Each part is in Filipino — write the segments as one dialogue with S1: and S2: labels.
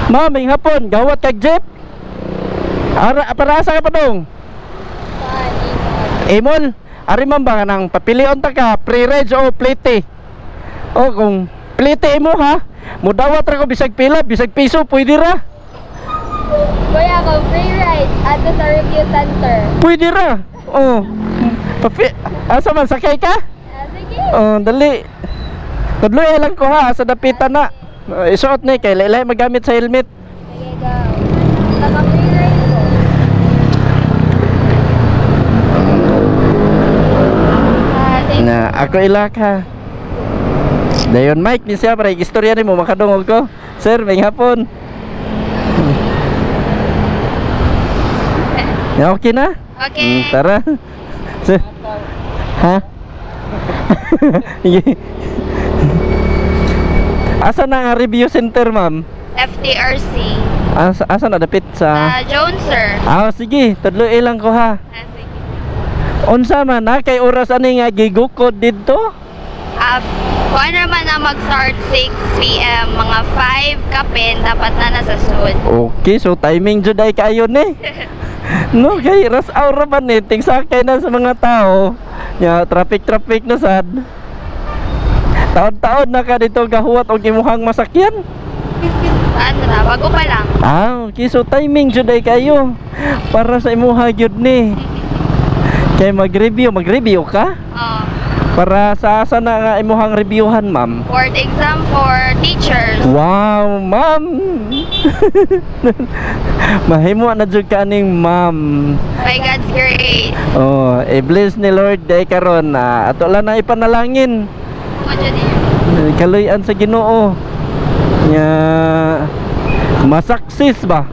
S1: Ma'am, may hapon, gawat kag jeep. Para asa ka pa dong? Imol. Ari man ba nang papilion ta ka pre-reg o plete? O kung plete mo ha, mudawat ra ko bisag pila, bisag piso pwede ra.
S2: Kuya, kung free ride ato sa review center.
S1: Pwede ra. Oh. Asa man sakay ka?
S2: Sige.
S1: Oh, dali. Tudloy lang ko ha sa dapitan na. Isuot ni kay laylay magamit sa helmet.
S2: Sige, go. Saka free ride ko.
S1: Na ako ilak ha. Dayon Mike ni siya para istorya ni mo makadungog ko. Sir, may hapon. Ya, okay na?
S2: Okay.
S1: Tara. Sir. Ha? Asa na ang review center, ma'am?
S2: FTRC.
S1: Asa na dapit sa
S2: Jones, sir.
S1: sige, tudloy lang ko ha.
S2: Sige.
S1: Unsa man na kay oras ani nga gigukod didto?
S2: Kung naman na mag-start 6 PM, mga 5 kapin, dapat na nasa sud.
S1: Okay, so timing jud ay kayo ni. No, kay ras aura man ni ting sakay na sa mga tao. Ya, traffic na sad. Taon-taon na ka dito gahuwat og imuhang masakyan.
S2: Ano na, bago pa lang.
S1: Okay, so timing jud ay kayo para sa imuha gyud ni. Kay mag-review ka? Para sa asa na nga imuhang reviewhan, ma'am?
S2: Board exam for teachers.
S1: Wow, ma'am. Mahimo na jud ka ning ma'am.
S2: By God's grace.
S1: Oh, bless ni Lord day karon na ato lang na ipanalangin. Kaluyan sa Ginoo. Nya masaksis ba?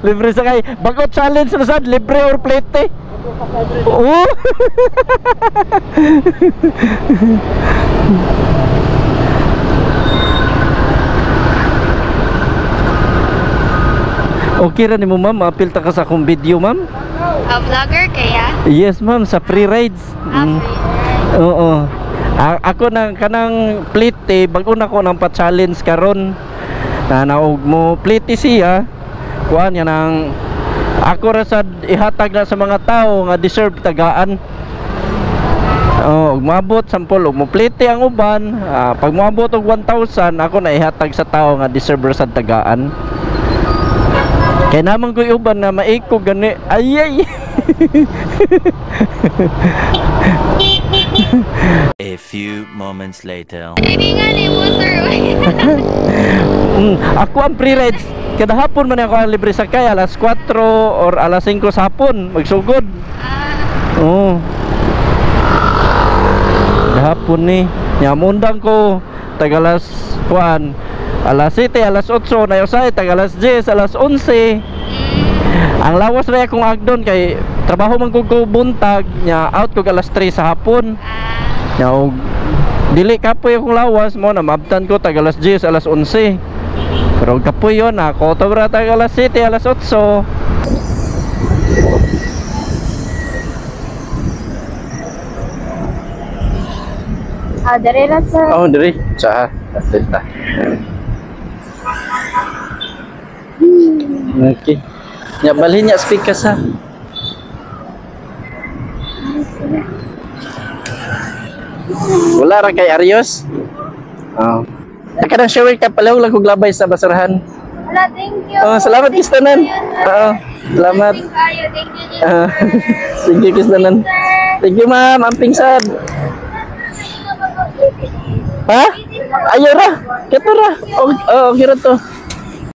S1: Libre sakay. Bago challenge na sad, libre or plate. Oh. Okay ra nimo, ma'am, apil ta ka sa akong video, ma'am.
S2: Vlogger kaya?
S1: Yes, ma'am, sa free rides. Oo. Ako nang kanang plate bago na ko nang pa-challenge karon. Na naog mo plate siya. Kuan yan ang ako ra sad ihatag na sa mga tao nga deserve tagaan. Og moabot sampol og mo plate ang uban, pag moabot og 1,000 ako na ihatag sa tao nga deserve sad tagaan. Kaya naman ko uban na maiko gani. Ayay.
S3: A few moments later.
S2: Kailangan mo, sir.
S1: Ako ang free rides. Kada hapon man ako ang libre sakay alas 4 or alas 5 sa hapon magsugod. Oh. Kada hapon ni. Nyamundang ko tagalas kuan. Alas 7, alas 8 na yosay tagalas 10, alas 11. Ang lawas na akong agdon kay trabaho man ko buntag nya out ko alas 3 sa hapon. Nya og dili kapoy akong lawas mo na mabtan ko tag alas 10, alas 11. Pero kapoy yon ako tobra tag alas 7, alas 8.
S2: Dere na, sir.
S1: Oh, diri. Sa dita. Okay. Nya balhin nya speaker sa. Wala ra kay Arios. Oh. Kadang shower ka pala og lagog labay sa basurahan.
S2: Wala, thank you.
S1: Oh, salamat kistanan. Oo. Salamat.
S2: Thank you.
S1: Sige kistanan. Thank you, ma'am. Amping sad. Ha? Ayo ra. Keto ra. Oh, okay ra to.